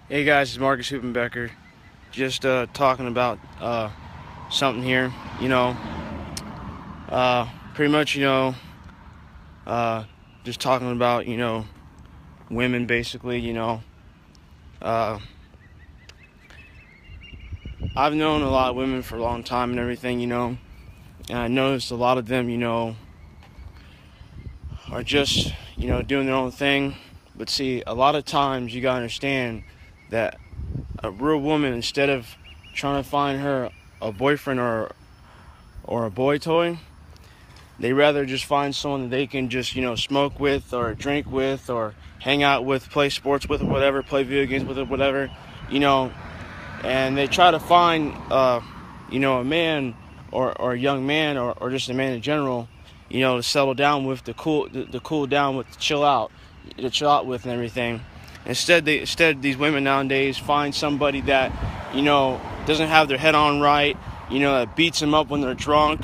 Hey guys, it's Marcus Huppenbecker. Just talking about something here. Pretty much, uh, just talking about, women basically. Uh, I've known a lot of women for a long time and everything, and I noticed a lot of them, are just, doing their own thing. But see, a lot of times you gotta understand that a real woman, instead of trying to find her a boyfriend or a boy toy, they rather just find someone that they can just, smoke with or drink with or hang out with, play sports with or whatever, play video games with or whatever, you know, and they try to find, a man or a young man or just a man in general, to settle down with, to cool down with, to chill out with and everything. Instead these women nowadays find somebody that, doesn't have their head on right, that beats them up when they're drunk,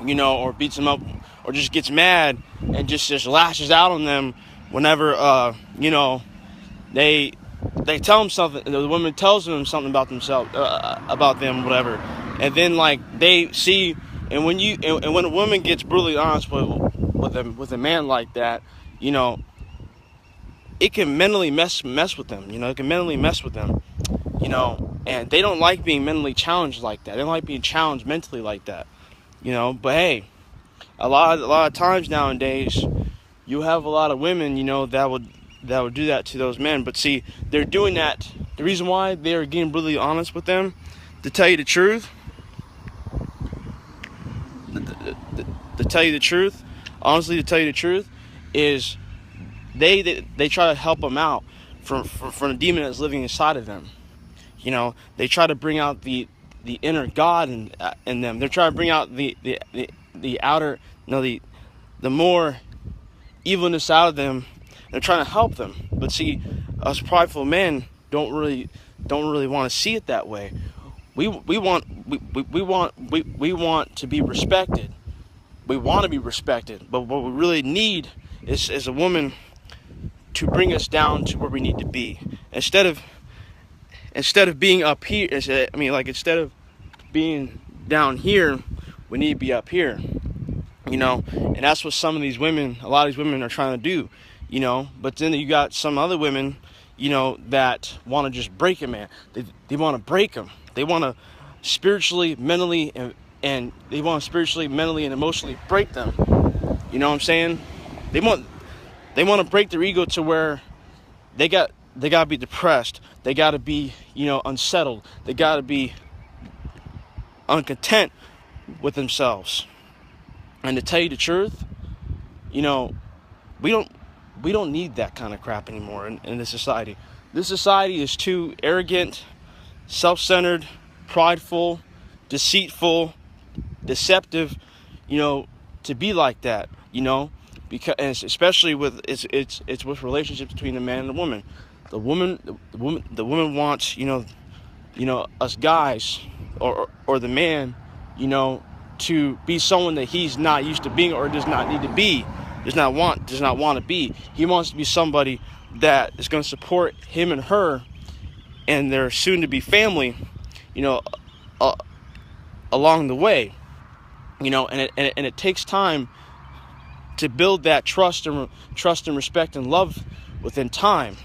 or beats them up, or just gets mad and just lashes out on them whenever, they tell them something. The woman tells them something about themselves, about them, whatever, and then like they see, and when a woman gets brutally honest with a man like that, you know, it can mentally mess with them. It can mentally mess with them. And they don't like being mentally challenged like that. They don't like being challenged mentally like that. But hey, a lot of times nowadays, you have a lot of women, that would do that to those men. But see, they're doing that. The reason why they are getting brutally honest with them, to tell you the truth, to tell you the truth, honestly, to tell you the truth, is they try to help them out from the demon that's living inside of them. They try to bring out the inner God in them. They're trying to bring out the outer, the more evilness out of them. They're trying to help them. But see, us prideful men don't really want to see it that way. We want to be respected. We want to be respected. But what we really need is a woman to bring us down to where we need to be. Instead of being up here, instead of being down here, we need to be up here. And that's what some of these women, a lot of these women are trying to do, But then you got some other women, that want to just break a man. They want to break him. They want to spiritually, mentally, and they want to spiritually, mentally, and emotionally break them. You know what I'm saying? They want to break their ego to where they got to be depressed. They got to be, unsettled. They got to be uncontent with themselves. And to tell you the truth, we don't need that kind of crap anymore in this society. This society is too arrogant, self-centered, prideful, deceitful, deceptive, to be like that, because especially with it's with relationships between the man and the woman. The woman wants, us guys or the man, to be someone that he's not used to being or does not need to be, does not want to be. He wants to be somebody that is going to support him and her and their soon-to-be family, along the way, and it takes time to build that trust and respect and love within time.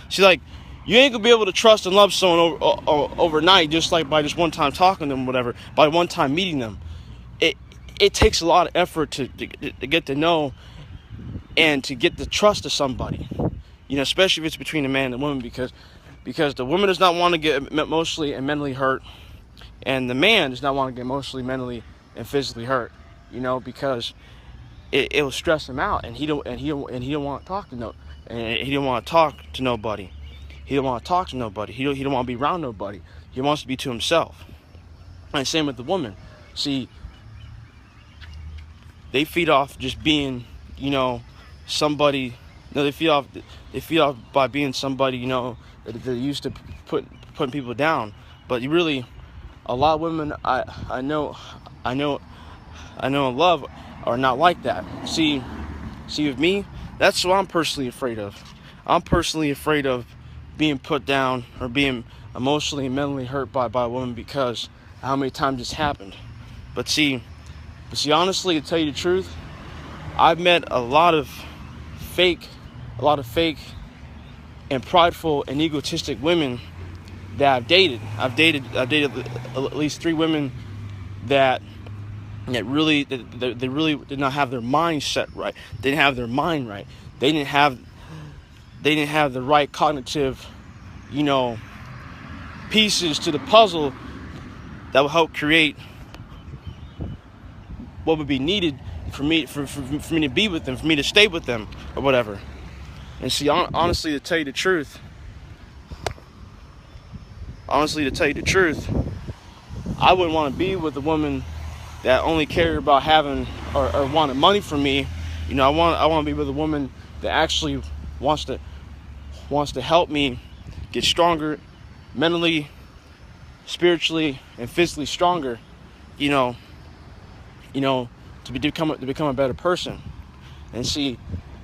See, like, you ain't gonna be able to trust and love someone overnight, just like by just one time talking to them, whatever, by one time meeting them. It takes a lot of effort to get to know and to get the trust of somebody, especially if it's between a man and a woman, because the woman does not want to get emotionally and mentally hurt, and the man does not want to get emotionally, mentally, and physically hurt, because it will stress him out, and he don't want to talk to he don't want to talk to nobody. He don't want to talk to nobody. He don't want to be around nobody. He wants to be to himself. And same with the woman. See, they feed off just being, somebody. No, they feed off by being somebody, that they're used to putting people down. But really, a lot of women I know and love are not like that. See with me, that's what I'm personally afraid of. I'm personally afraid of being put down or being emotionally and mentally hurt by a woman because how many times it's happened. But see, honestly, to tell you the truth, I've met a lot of fake and prideful and egotistic women that I've dated. I've dated at least 3 women that really did not have their mind set right. They didn't have their mind right. They didn't have the right cognitive, pieces to the puzzle that will help create what would be needed for me to be with them, for me to stay with them, or whatever. And see, honestly, to tell you the truth, I wouldn't want to be with a woman that only cared about having or wanted money from me. I want to be with a woman that actually wants to help me get stronger, mentally, spiritually, and physically stronger. To become a better person. And see,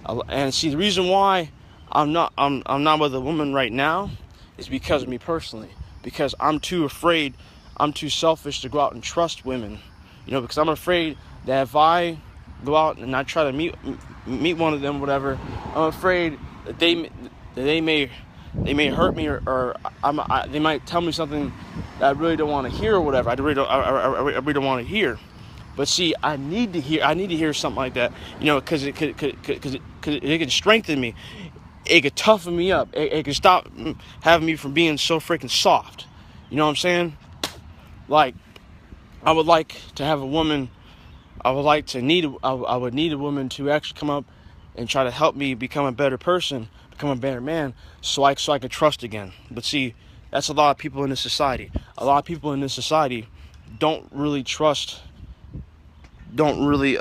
the reason why I'm not with a woman right now is because of me personally. Because I'm too afraid, I'm too selfish to go out and trust women. Because I'm afraid that if I go out and I try to meet one of them, whatever, I'm afraid that they may hurt me, or they might tell me something that I really don't want to hear, or whatever. I really don't want to hear. But see, I need to hear something like that, because it could strengthen me. It could toughen me up. It could stop having me from being so freaking soft. You know what I'm saying? Like, I would like to have a woman. I would need a woman to actually come up and try to help me become a better person, become a better man, so I could trust again. But see, that's a lot of people in this society. A lot of people in this society don't really trust. Don't really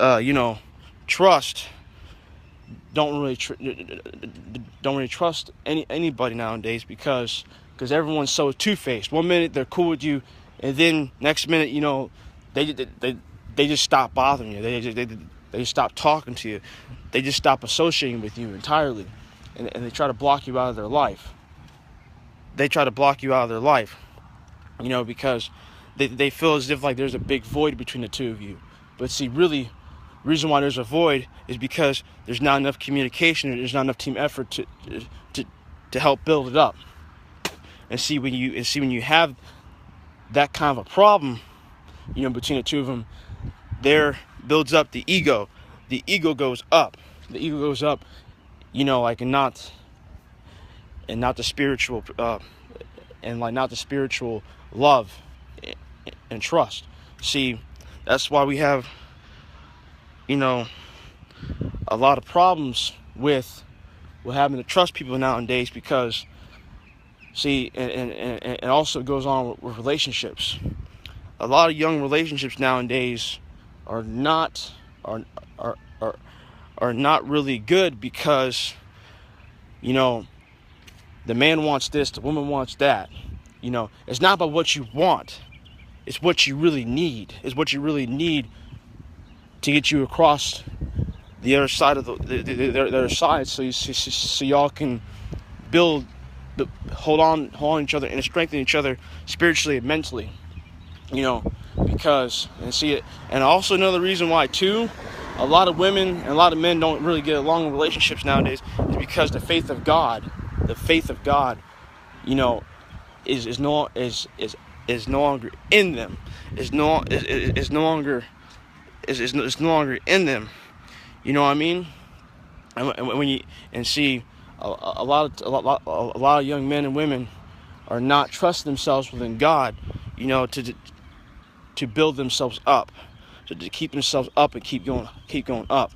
trust anybody nowadays because everyone's so two-faced. One minute they're cool with you, and then next minute, they just stop bothering you. They just stop talking to you. They just stop associating with you entirely, and they try to block you out of their life. Because they feel as if like there's a big void between the two of you. But see, really, the reason why there's a void is because there's not enough communication, and there's not enough team effort to help build it up. And see, when you have that kind of a problem, between the two of them, there builds up the ego. The ego goes up. And not the spiritual, not the spiritual love and trust. See, that's why we have, a lot of problems with having to trust people nowadays, because, see, and also goes on with relationships. A lot of young relationships nowadays are not really good because, the man wants this, the woman wants that. It's not about what you want. It's what you really need. It's what you really need to get you across the other side of the other side, so y'all can hold on each other and strengthen each other spiritually and mentally. Because and also another reason why too, a lot of women and a lot of men don't really get along in relationships nowadays is because the faith of God, is no longer in them. Is no longer in them. You know what I mean? And see, a lot of young men and women are not trusting themselves within God. To build themselves up, to keep themselves up and keep going up.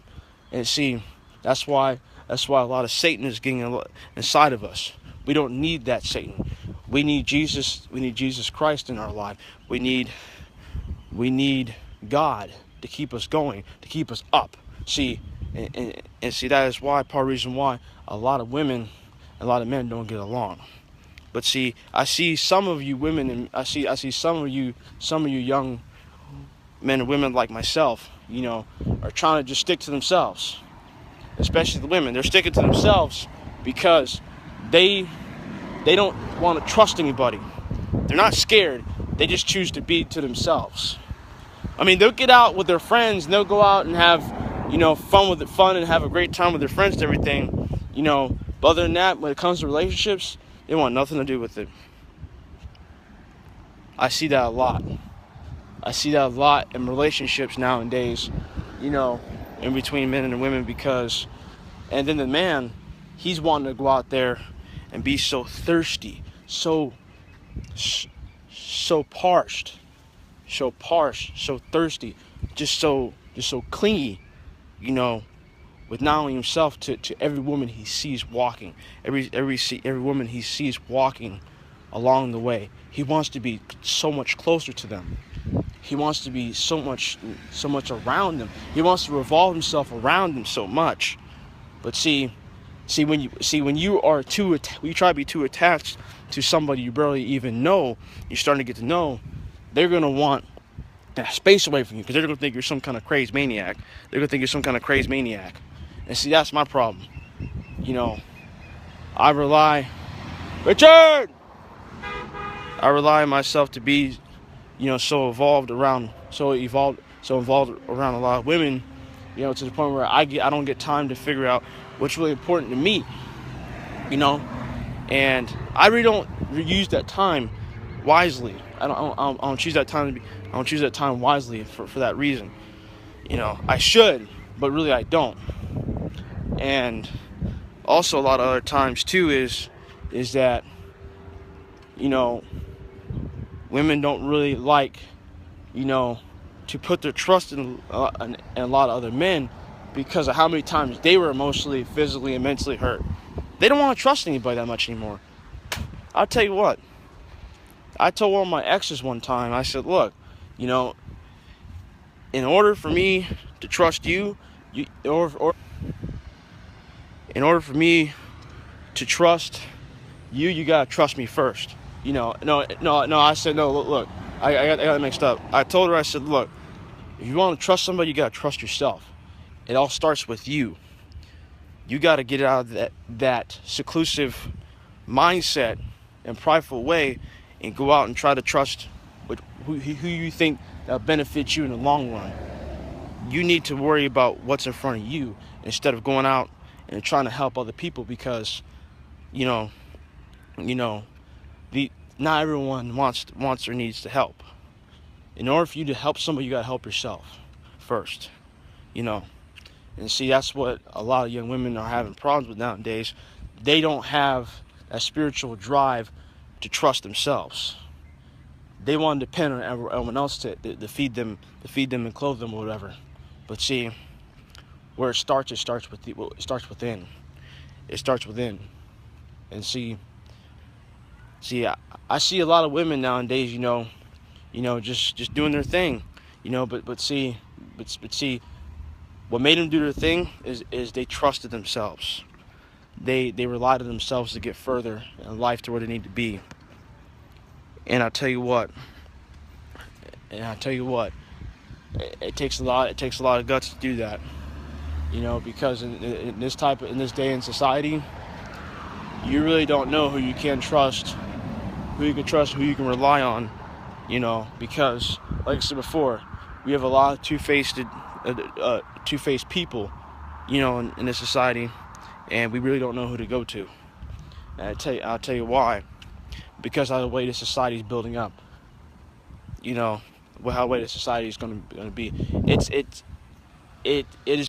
And see, that's why a lot of Satan is getting inside of us. We don't need that Satan. We need Jesus. We need Jesus Christ in our life. We need God to keep us going, to keep us up. See, and see, that is part of the reason why a lot of women and a lot of men don't get along. But see, I see some of you women, and I see some of you young men and women like myself, are trying to just stick to themselves. Especially the women, they're sticking to themselves because they they don't want to trust anybody. They're not scared. They just choose to be to themselves. I mean, they'll get out with their friends and they'll go out and have, fun and have a great time with their friends and everything, But other than that, when it comes to relationships, they want nothing to do with it. I see that a lot. I see that a lot in relationships nowadays, in between men and women and then the man, he's wanting to go out there and be so thirsty, so parched, so thirsty, just so clingy, with not only himself to every woman he sees walking, every woman he sees walking along the way. He wants to be so much closer to them. He wants to be so much around them. He wants to revolve himself around them so much. But when you try to be too attached to somebody you barely even know, you're starting to get to know, they're gonna want space away from you because they're gonna think you're some kind of crazy maniac. And see, that's my problem. I rely on myself to be, so involved around a lot of women, to the point where I don't get time to figure out what's really important to me, and I really don't use that time wisely. I don't choose that time wisely for that reason. I should, but really I don't. And also a lot of other times too is that women don't really like to put their trust in a lot of other men because of how many times they were emotionally, physically, and mentally hurt. They don't want to trust anybody that much anymore. I'll tell you what. I told one of my exes one time, I said, look, in order for me to trust you, in order for me to trust you, you gotta trust me first. No, I said, no, look, I got it mixed up. I told her, I said, look, if you want to trust somebody, you gotta trust yourself. It all starts with you. You gotta get out of that seclusive mindset and prideful way and go out and try to trust who you think that'll benefit you in the long run. You need to worry about what's in front of you instead of going out and trying to help other people because, not everyone wants or needs to help. In order for you to help somebody, you gotta help yourself first, And see, that's what a lot of young women are having problems with nowadays. They don't have that spiritual drive to trust themselves. They want to depend on everyone else to feed them and clothe them or whatever. But see, where it starts within. It starts within. And see, I see a lot of women nowadays, just doing their thing, but see, what made them do their thing is they trusted themselves. They relied on themselves to get further in life to where they need to be. And I tell you what, it takes a lot of guts to do that. Because in this day in society, you really don't know who you can trust, who you can rely on, because like I said before, we have a lot of two-faced people, in this society, and we really don't know who to go to. And I'll tell you why. Because of the way the society is building up, how the way the society is going to be. It is